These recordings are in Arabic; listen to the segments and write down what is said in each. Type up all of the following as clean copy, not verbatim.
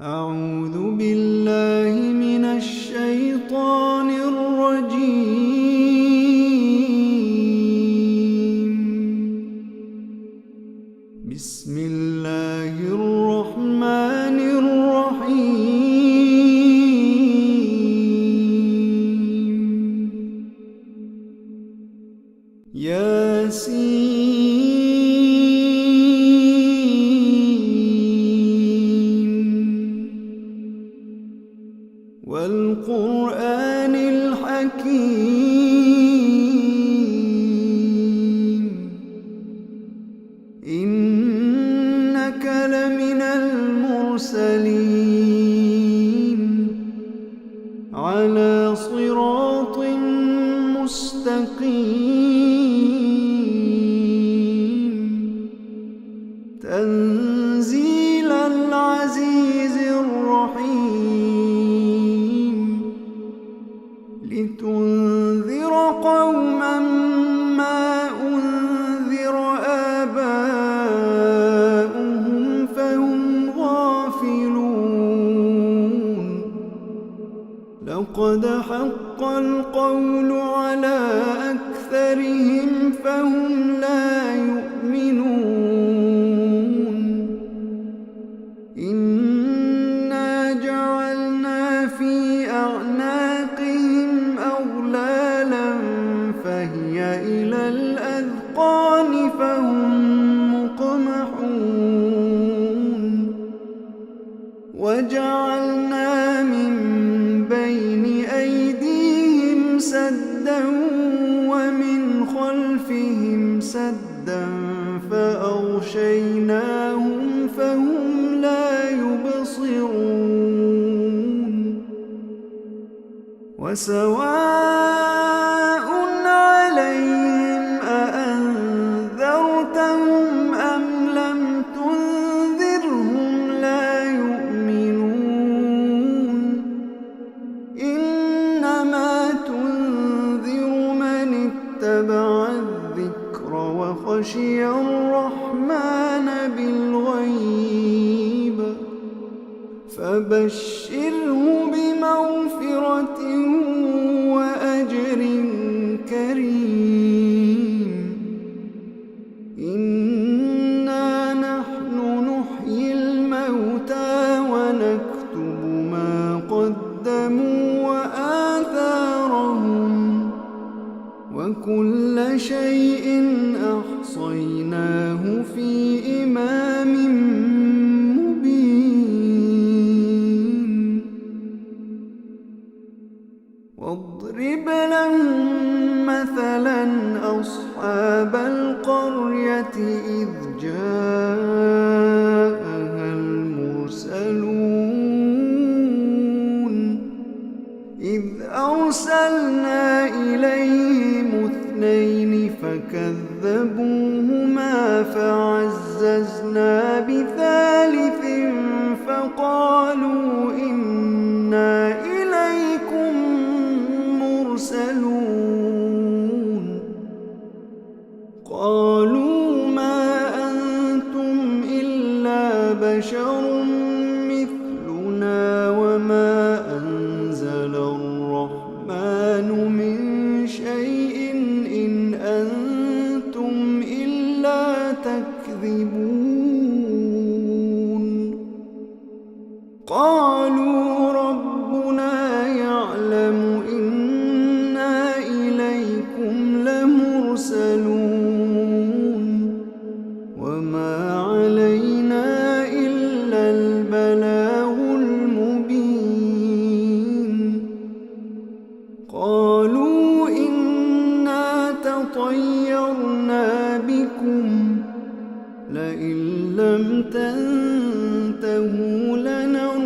أعوذ بالله من الشيطان الرجيم. بسم الله الرحمن الرحيم. ياسين والقرآن الحكيم إنك لمن المرسلين على صراط مستقيم تنزيل العزيز الرحيم لتنذر قوما ما أنذر آباؤهم فهم غافلون لقد حق القول على أكثرهم فهم لا يؤمنون إنا جعلنا في أعناقهم أغلالا فهي إلى الأذقان فهم مقمحون وجعلنا من بين أيديهم سدا ومن خلفهم سدا فأغشيناهم فهم لا يبصرون وسواء عليهم أأنذرتهم أم لم تنذرهم لا يؤمنون إنما تنذر من اتبع الذكر وخشي الرحمن بالغيب فبشره بمغفرة وأجر كريم إنا نحن نحيي الموتى ونكتب ما قدموا وآثارهم وكل شيء أحصيناه في إمام مبين واضرب لهم مثلا أصحاب القرية إذ جاءها المرسلون إذ أرسلنا إليهم اثنين فكذبوهما فعززنا بثالث فقالوا إنا إليكم مرسلون قالوا ما أنتم إلا بشر مثلنا وما أنزل الرحمن من شيء إن أنتم إلا تكذبون قالوا ربنا يعلم إنا إليكم لمرسلون وما علينا إلا البلاغ المبين قالوا إنا تطيرنا بكم لئن لم تنتهوا لنرجمنكم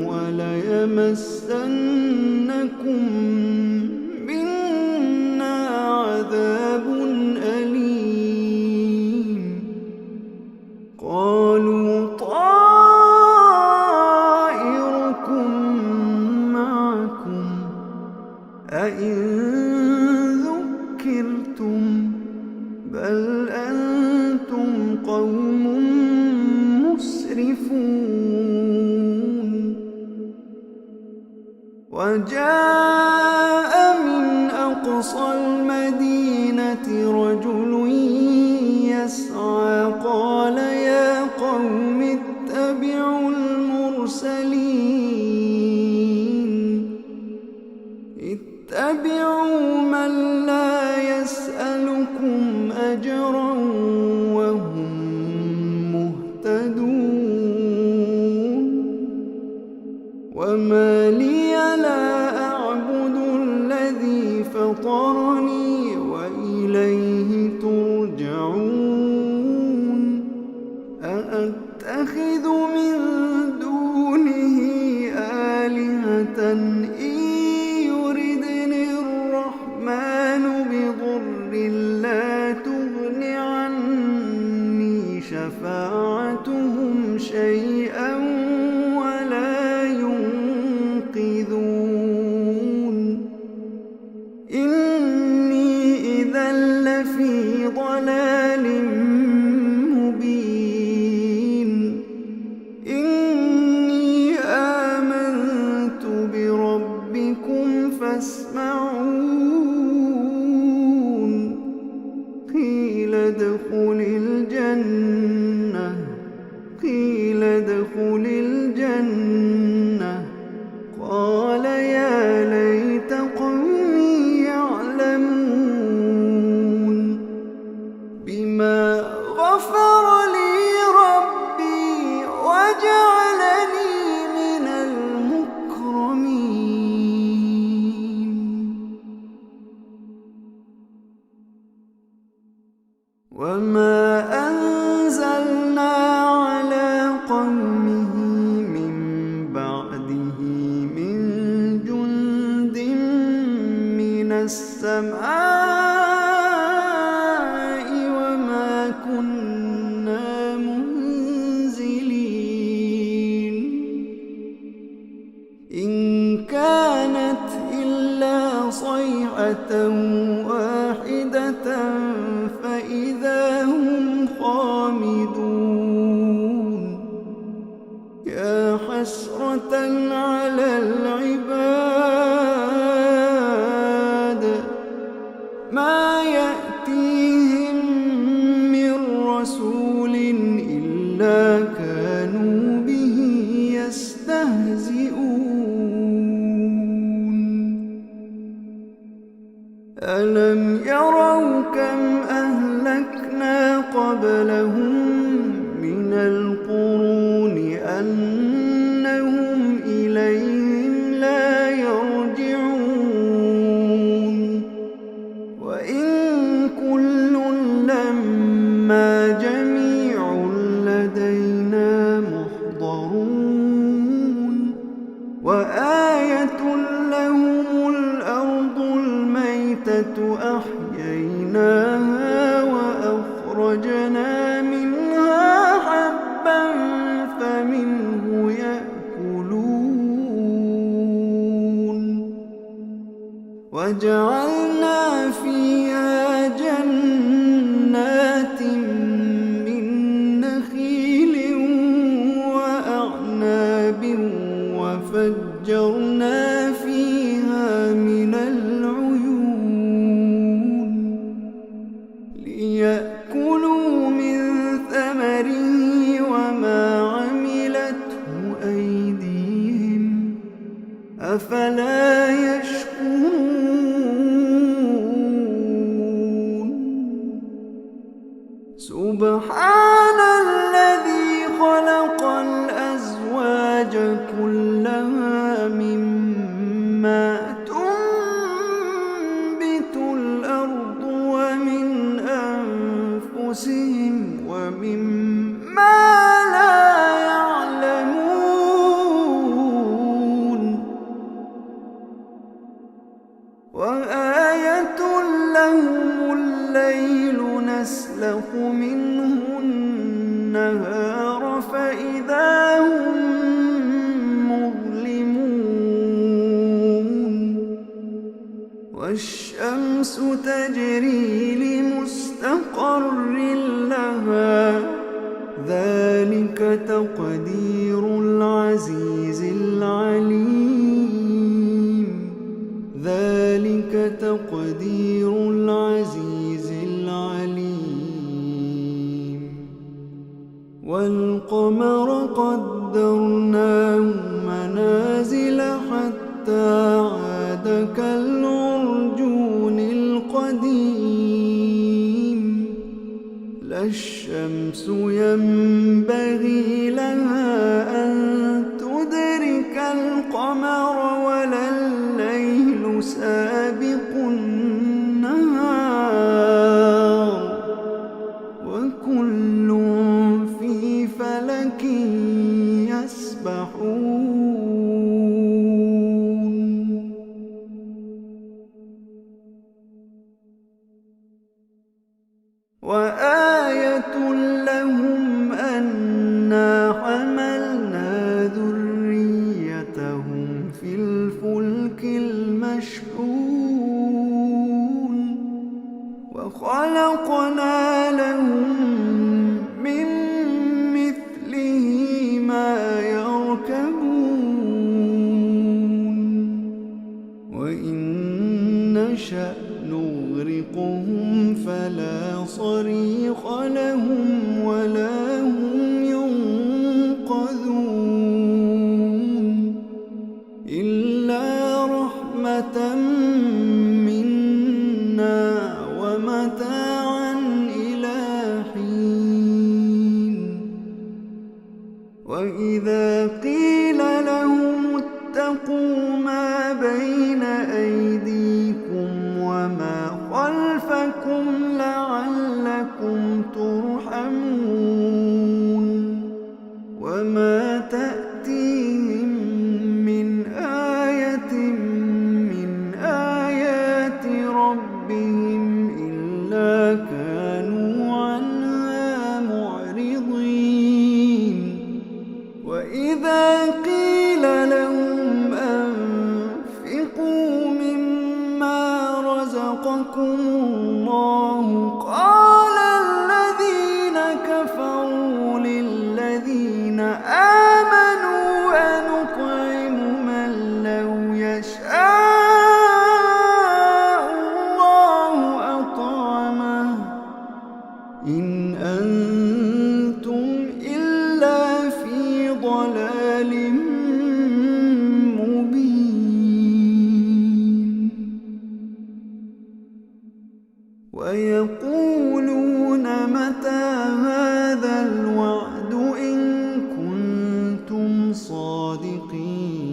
وليمسنكم منا عذاب أليم قالوا طائركم معكم أئن ذكرتم بل أنتم قوم مسرفون وجاء من أقصى المدينة رجل يسعى قال يا قوم اتبعوا المرسلين اتبعوا من لا يسألكم أجرا وهم مهتدون وما لي لا أعبد الذي فطرني وإليه ترجعون أأتخذ من دونه آلهة إن يردني الرحمن بضر لا تغن عني شفاعتهم شيئا ولا ينقذون إني إذا لفي ضلال مبين إني آمنت بربكم فاسمعون قيل ادخل الجنة قال يا ليت قومي يعلمون بما غفر لي ربي وجعلني من المكرمين وما أنزلنا على قومه من بعده من جند من السماء وما كنا منزلين إن كانت إلا صيحة واحدة فإذا هم خامدون يا حسرة على العباد ما يأتيهم من رسول إلا كانوا به يستهزئون ألم يروا كم أهلكنا قبلهم من القرون أنهم إليهم لا يرجعون وإن كل لما جميع لدينا محضرون وآية لهم الأرض الميتة أحييناها وأخرجنا منها حبا فمنه يأكلون وجعلنا فيها جنات من نخيل وأعناب وفجرنا فيها من العيون ليأكلوا من ثمره وما عملته أيديهم أفلا يشكرون سبحان الذي خلق الأزواج كلها مما تنبت الأرض ومن أنفسهم ومما لا يعلمون وآية لهم الليل نسلخ منه النهار فإذا هم مظلمون والشمس تجري لمستقر لها ذلك تقدير العزيز العليم ذلك تقدير العزيز العليم. والقمر قدرناه منازل حتى عاد كالعرجون القديم. لا الشمس ينبغي لها أن تدرك القمر ولا الليل سابق النهار، وكل في فلك يسبحون. وآية لهم أنا حملنا ذريتهم في الفلك المشحون وخلقنا لهم من مثله ما يركبون وإن نشأ نغرقهم فلا صريخ لهم ولا هم ينقذون إلا رحمة منا ومتاعا إلى حين. وإذا قيل لهم اتقوا ما بين أيديكم وما خلفكم لعلكم ترحمون وما تأتيهم من آية من آيات ربهم إلا كانوا عنها معرضين. وإذا قيل لهم أنفقوا مما رزقكم الله قال الذين كفروا للذين آمنوا أنطعم من لو يشاء الله أطعمه إن أنتم إلا في ضلال مبين. ويقولون متى هذا الوعد إن كنتم صادقين.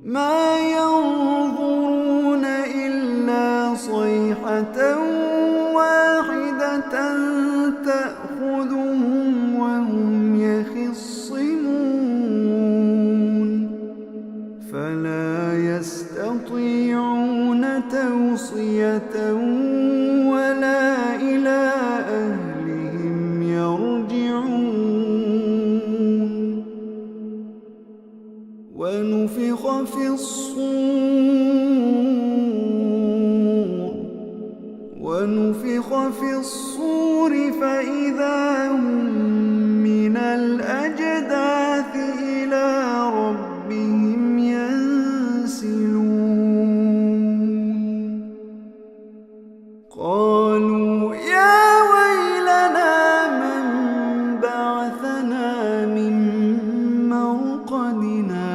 ما ينظرون إلا صيحة واحدة تأخذهم وهم يخصمون فلا يستطيعون توصية ولا إلى أهلهم يرجعون. ونفخ في الصور فإذا هم من الأجداث إلى ربهم ينسلون. قالوا يا ويلنا من بعثنا من مرقدنا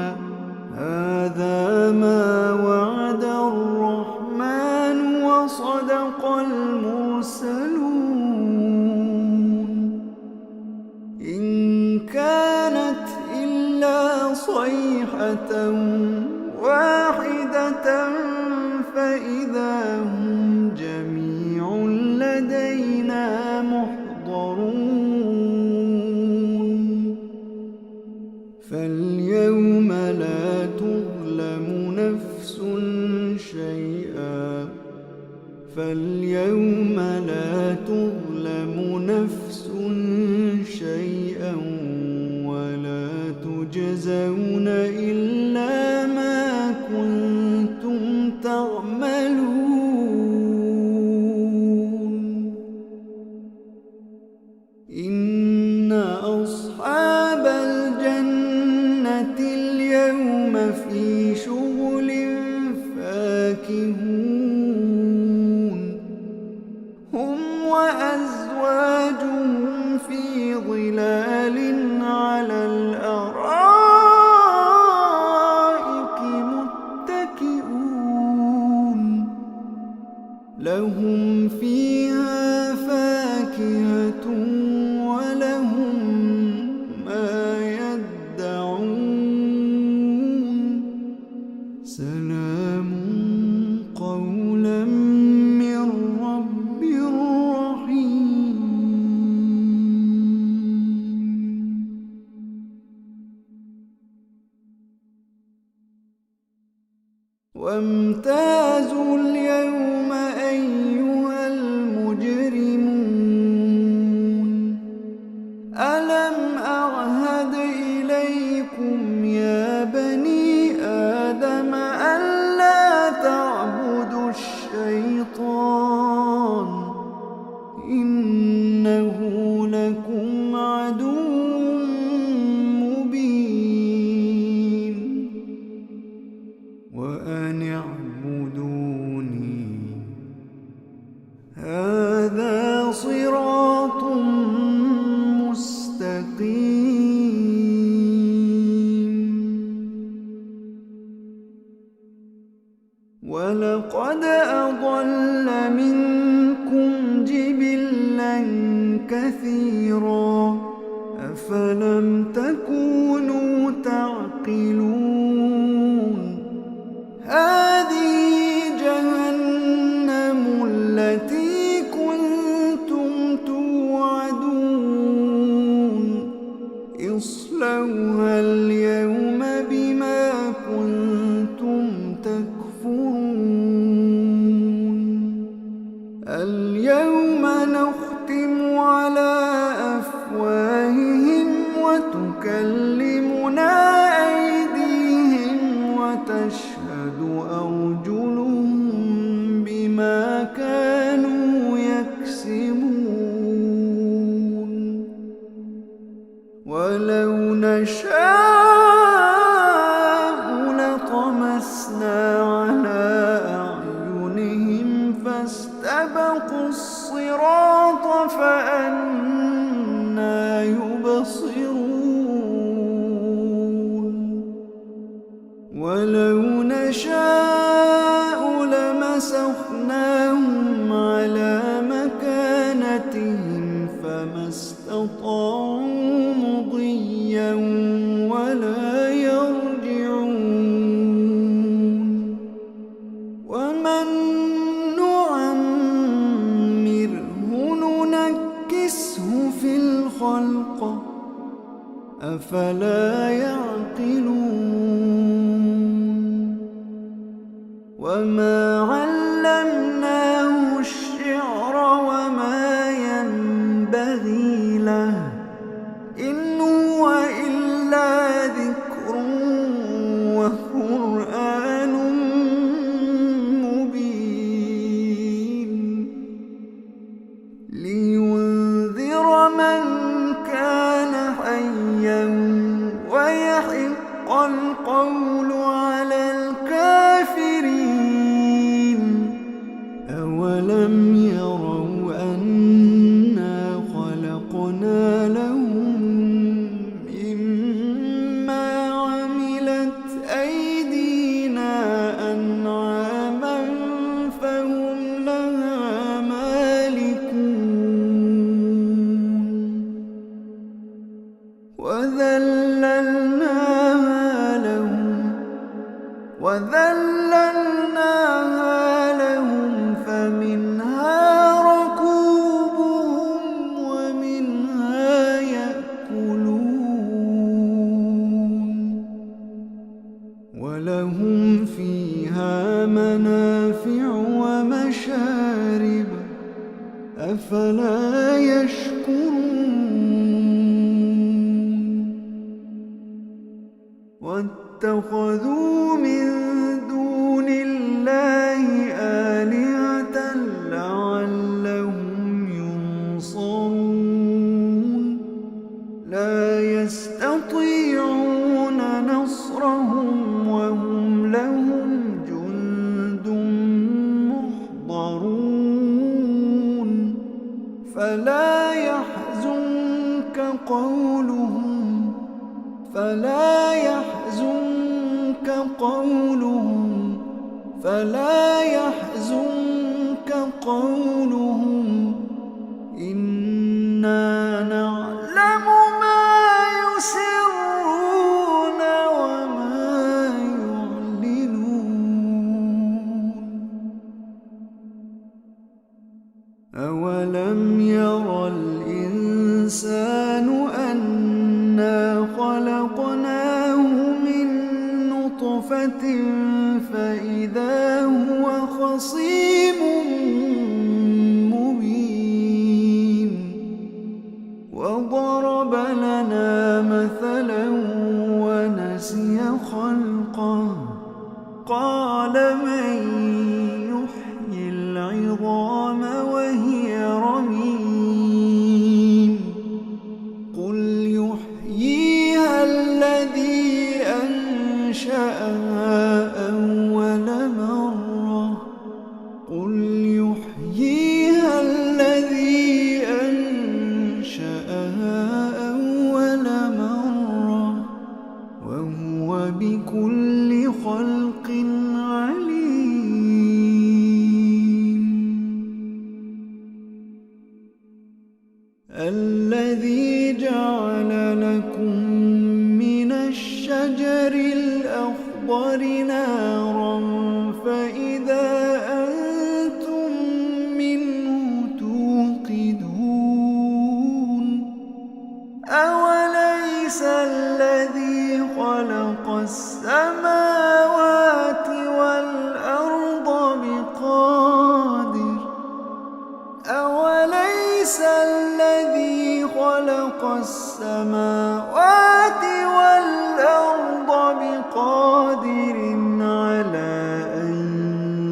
هذا ما وعد الرحمن وصدق المرسلون. إن كانت إلا صيحة واحدة فإذا هم جميع لدينا محضرون. فاليوم لا تظلم نفس شيئا ولا تجزون إلا ما كنتم تعملون. إن أصحاب الجنة اليوم في شغل وامتازوا اليوم أيها المجرمون ألم أعهد إليكم يا بني آدم ألا تعبدوا الشيطان إنه لكم عدو مبين وأن اعبدوني هذا صراط مستقيم ولقد أضل منكم جبلا كثيرا أفلم تكونوا تعقلون هذه جهنم التي كنتم توعدون اصلوها اليوم بما كنتم تكفرون اليوم نختم على أفواههم وتكلمنا أيديهم وتشهد أرجلهم بما كانوا يكسبون ولو نشاء لطمسنا على أعينهم فاستبقوا الصراط فأنى يبصرون ولو نشاء لمسخناهم على مكانتهم فما استطاعوا مضيا ولا يرجعون ومن نعمره ننكسه في الخلق أفلا يعقلون وما علمناه الشعر وما ينبغي له إن هو إلا ذكر وقرآن مبين لينذر من كان حيا ويحق القول على الكافرين أولم يروا أنا خلقنا لهم مما عملت أيدينا أنعاما فهم لها مالكون وذللناها لهم فمنها ركوبهم ومنها يأكلون ولهم فيها منافع ومشارب أفلا يشكرون واتخذوا من دون الله آلهة لعلهم ينصرون لا يستطيعون نصرهم وهم لهم جند محضرون فلا يحزنك قولهم إنا نعلم ما يسرون وما يعلنون أولم ير الإنسان أنا خلقناه من نطفة فإذا خصيم مبين. وضرب لنا مثلا ونسي خلقه قال من يحيي العظام وهي رميم قل يحييها الذي أنشأها أول مرة قل يحييها الذي أنشأها أول مرة وهو بكل خلق عليم. الذي جعل لكم من الشجر الأخضر نارا فإذا أنتم منه توقدون أوليس الذي خلق السماوات والأرض بقادر أوليس الذي خلق السماوات والأرض بقادر على أن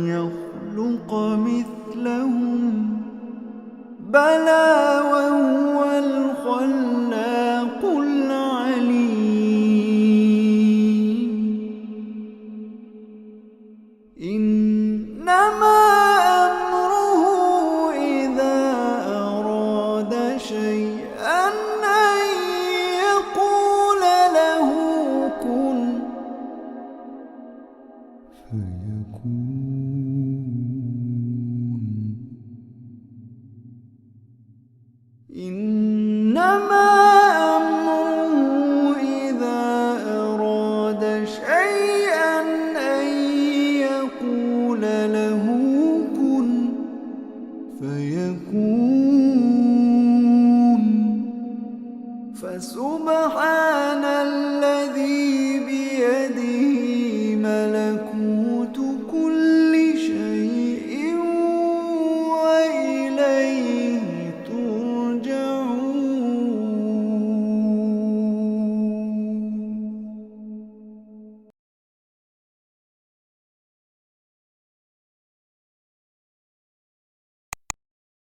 يخلق مثلهم بلى وهو الخلاق العليم. إنما أمره إذا أراد شيئا أن يقول له كن فيكون. إنما أمره إذا أراد شيئا أن يقول له كن فيكون. فسبحان